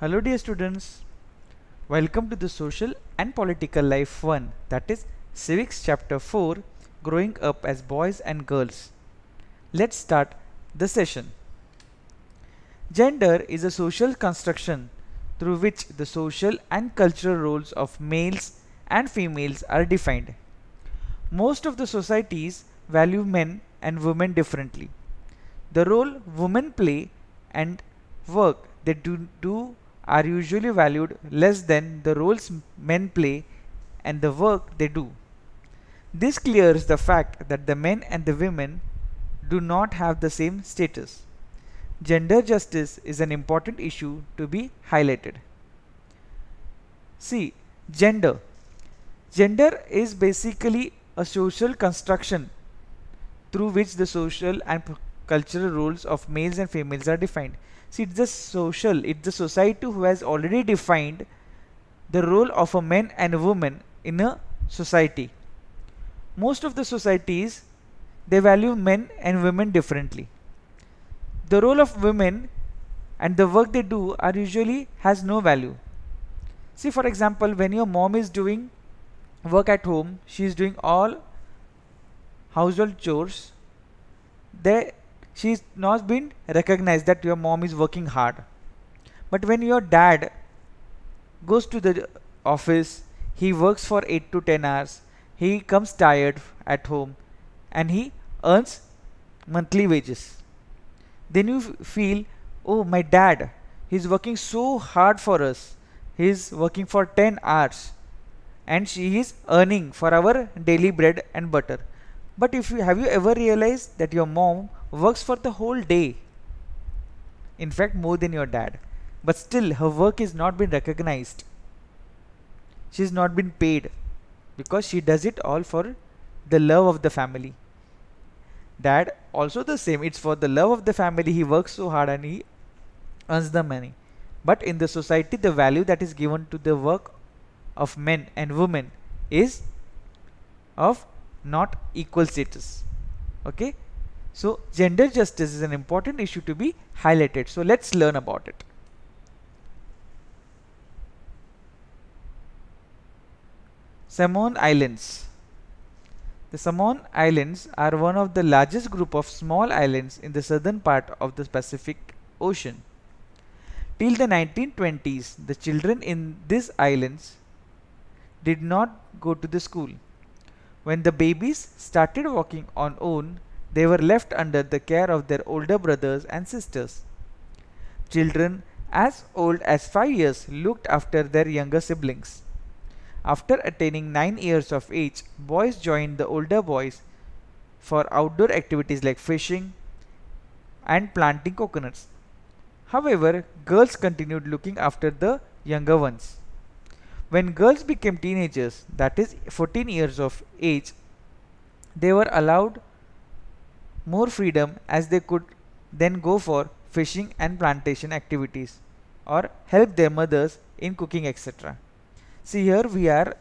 Hello dear students, welcome to the Social and Political Life 1, that is Civics Chapter 4, Growing Up as Boys and Girls. Let's start the session. Gender is a social construction through which the social and cultural roles of males and females are defined. Most of the societies value men and women differently. The role women play and work they do are usually valued less than the roles men play and the work they do. This clears the fact that the men and the women do not have the same status. Gender justice is an important issue to be highlighted. See, gender. Gender is basically a social construction through which the social and cultural roles of males and females are defined. See, it's the society who has already defined the role of a man and a woman in a society. Most of the societies, they value men and women differently. The role of women and the work they do are usually has no value. See, for example, when your mom is doing work at home, she is doing all household chores, she's not been recognized that your mom is working hard. But when your dad goes to the office, he works for 8 to 10 hours, he comes tired at home and he earns monthly wages. Then you feel, oh, my dad, he's working so hard for us. He's working for 10 hours and she is earning for our daily bread and butter. But have you ever realized that your mom works for the whole day? In fact, more than your dad. But still, her work is not been recognized. She's not been paid because she does it all for the love of the family. Dad also the same. It's for the love of the family. He works so hard and he earns the money. But in the society, the value that is given to the work of men and women is of not equal status. Okay, so gender justice is an important issue to be highlighted. So let's learn about it. Solomon Islands. The Solomon Islands are one of the largest group of small islands in the southern part of the Pacific Ocean. Till the 1920s, the children in these islands did not go to the school. When the babies started walking on own, they were left under the care of their older brothers and sisters. Children as old as 5 years looked after their younger siblings. After attaining 9 years of age, boys joined the older boys for outdoor activities like fishing and planting coconuts. However, girls continued looking after the younger ones. When girls became teenagers, that is 14 years of age, they were allowed more freedom as they could then go for fishing and plantation activities or help their mothers in cooking, etc. See, here we are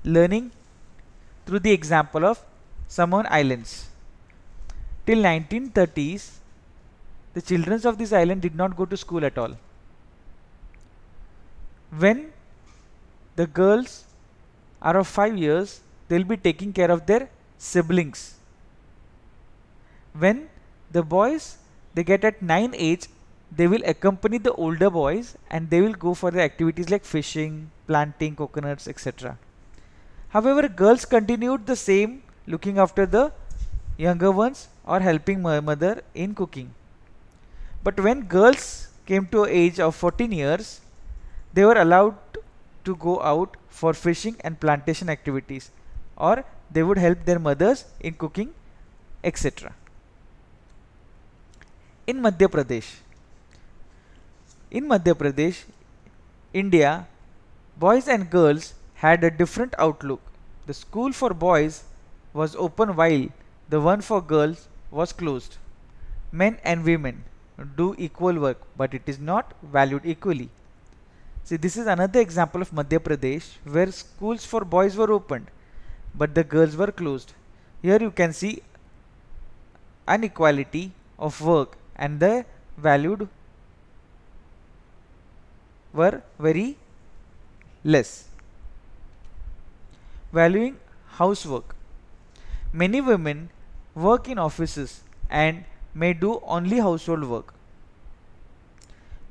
learning through the example of Solomon Islands. Till 1930s, the children of this island did not go to school at all. When the girls are of 5 years, they will be taking care of their siblings. When the boys they get at 9 age, they will accompany the older boys and they will go for the activities like fishing, planting coconuts, etc. However, girls continued the same, looking after the younger ones or helping mother in cooking. But when girls came to an age of 14 years, they were allowed to go out for fishing and plantation activities, or they would help their mothers in cooking, etc. In Madhya Pradesh, India, boys and girls had a different outlook. The school for boys was open while the one for girls was closed. Men and women do equal work, but it is not valued equally. See, this is another example of Madhya Pradesh where schools for boys were opened, but the girls were closed. Here you can see inequality of work and the valued were very less. Valuing housework. Many women work in offices and may do only household work.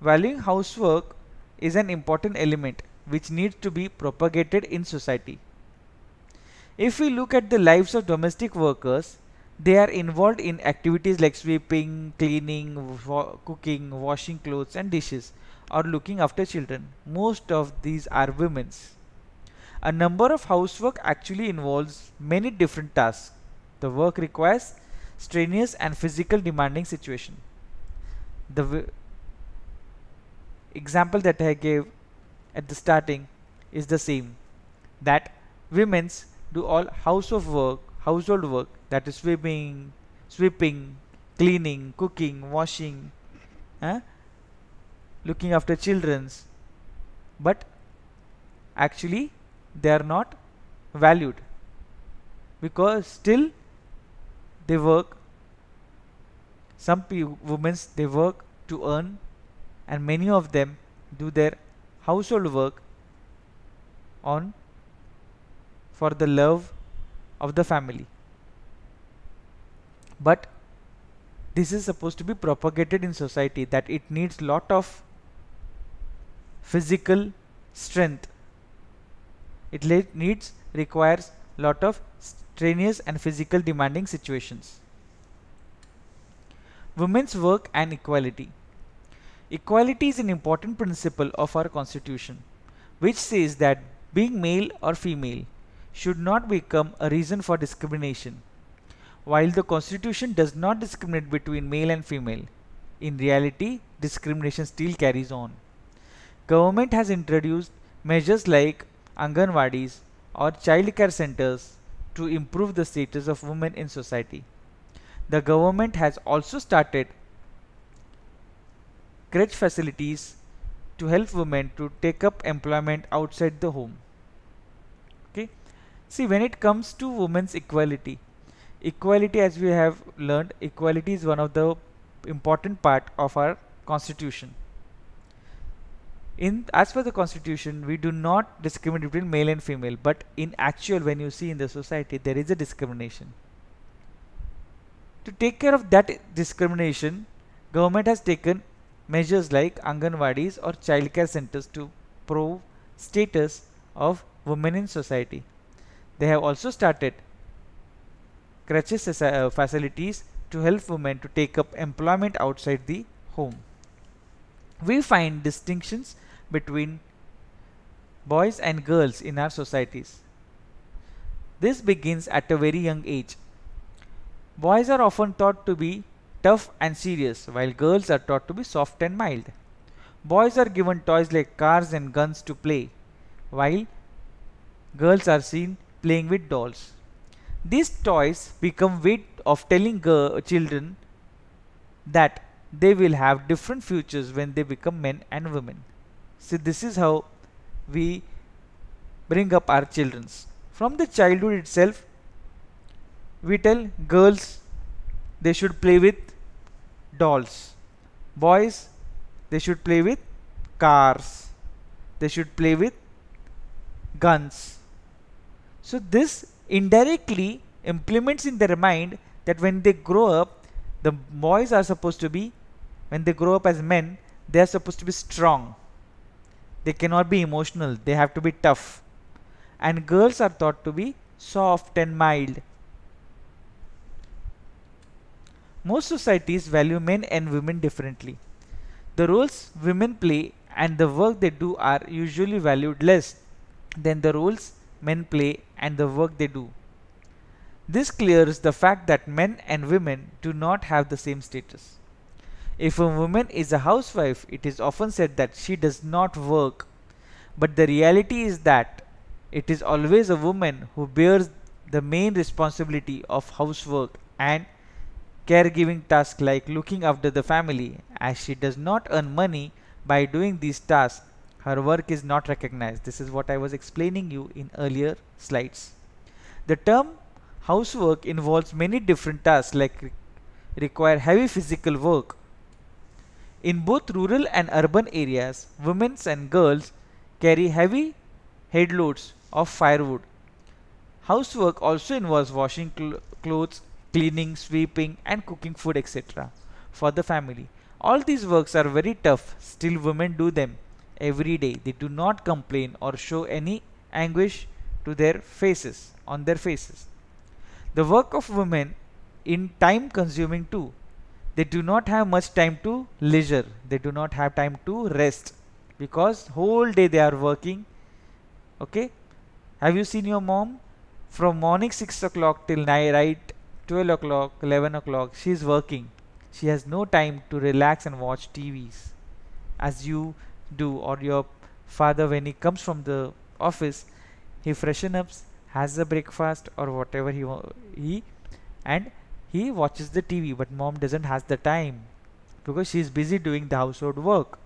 Valuing housework is an important element which needs to be propagated in society. If we look at the lives of domestic workers, they are involved in activities like sweeping, cleaning, cooking, washing clothes and dishes, or looking after children. Most of these are women's. A number of housework actually involves many different tasks. The work requires strenuous and physical demanding situation. The example that I gave at the starting is the same, that women's do all household work, that is sweeping, cleaning, cooking, washing, looking after children's, but actually they are not valued because still they work. Some women they work to earn, and many of them do their household work on for the love of the family. But this is supposed to be propagated in society, that it needs lot of physical strength. It requires lot of strenuous and physical demanding situations. Women's work and equality. Equality is an important principle of our constitution, which says that being male or female should not become a reason for discrimination. While the constitution does not discriminate between male and female, in reality discrimination still carries on. Government has introduced measures like Anganwadis or child care centers to improve the status of women in society. The government has also started crèche facilities to help women to take up employment outside the home. Okay. See, when it comes to women's equality, as we have learned, equality is one of the important part of our constitution. As per the constitution, we do not discriminate between male and female, but in actual, when you see in the society, there is a discrimination. To take care of that discrimination, government has taken measures like Anganwadis or child care centers to prove status of women in society. They have also started crèche facilities to help women to take up employment outside the home. We find distinctions between boys and girls in our societies. This begins at a very young age. Boys are often taught to be tough and serious, while girls are taught to be soft and mild. Boys are given toys like cars and guns to play, while girls are seen playing with dolls. These toys become way of telling children that they will have different futures when they become men and women. So this is how we bring up our children. From the childhood itself, we tell girls they should play with dolls. Boys, they should play with cars. They should play with guns. So this indirectly implements in their mind that when they grow up, the boys are supposed to be, when they grow up as men, they are supposed to be strong. They cannot be emotional. They have to be tough. And girls are thought to be soft and mild. Most societies value men and women differently. The roles women play and the work they do are usually valued less than the roles men play and the work they do. This clears the fact that men and women do not have the same status. If a woman is a housewife, it is often said that she does not work. But the reality is that it is always a woman who bears the main responsibility of housework and caregiving tasks like looking after the family. As she does not earn money by doing these tasks, her work is not recognized. This is what I was explaining you in earlier slides. The term housework involves many different tasks like require heavy physical work. In both rural and urban areas, women and girls carry heavy headloads of firewood. Housework also involves washing clothes, cleaning, sweeping, and cooking food, etc. for the family. All these works are very tough, still, women do them every day. They do not complain or show any anguish to their faces, on their faces. The work of women in time consuming too. They do not have much time to leisure. They do not have time to rest because whole day they are working. Okay, have you seen your mom? From morning 6 o'clock till night, right, 12 o'clock, 11 o'clock, she is working. She has no time to relax and watch TVs as you do, or your father when he comes from the office, he freshen up, has a breakfast or whatever he and he watches the TV, but mom doesn't has the time because she is busy doing the household work.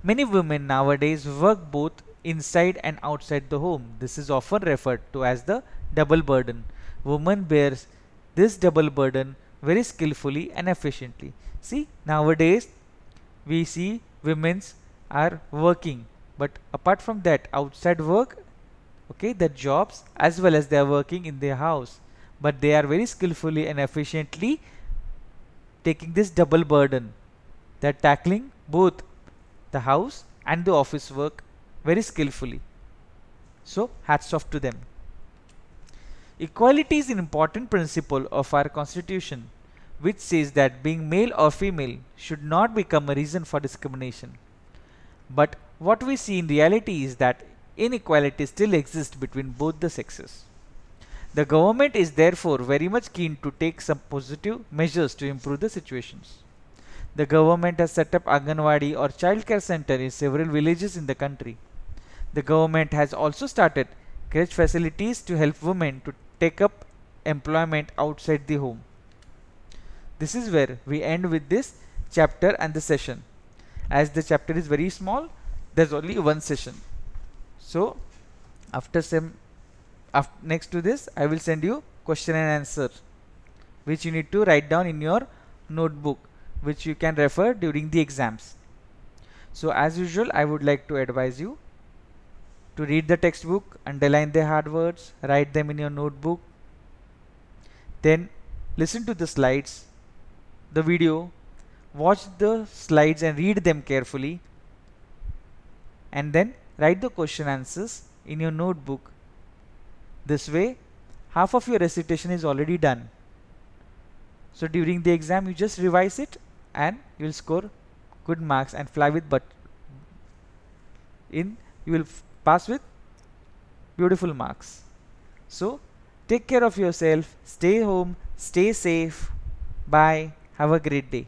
Many women nowadays work both inside and outside the home. This is often referred to as the double burden. Woman bears this double burden very skillfully and efficiently. See, nowadays we see women's are working, but apart from that, outside work, okay, the jobs, as well as they are working in their house, but they are very skillfully and efficiently taking this double burden. They are tackling both the house and the office work very skillfully. So hats off to them. Equality is an important principle of our constitution, which says that being male or female should not become a reason for discrimination. But what we see in reality is that inequality still exists between both the sexes. The government is therefore very much keen to take some positive measures to improve the situations. The government has set up Anganwadi or childcare center in several villages in the country. The government has also started crèche facilities to help women to take up employment outside the home. This is where we end with this chapter and the session. As the chapter is very small, there's only one session. So next to this, I will send you question and answer, which you need to write down in your notebook, which you can refer during the exams. So as usual, I would like to advise you to read the textbook, underline the hard words, write them in your notebook, then listen to the slides, the video, watch the slides and read them carefully, and then write the question answers in your notebook. This way, half of your recitation is already done. So during the exam, you just revise it and you will score good marks and fly with you will pass with beautiful marks. So take care of yourself, stay home, stay safe. Bye. Have a great day.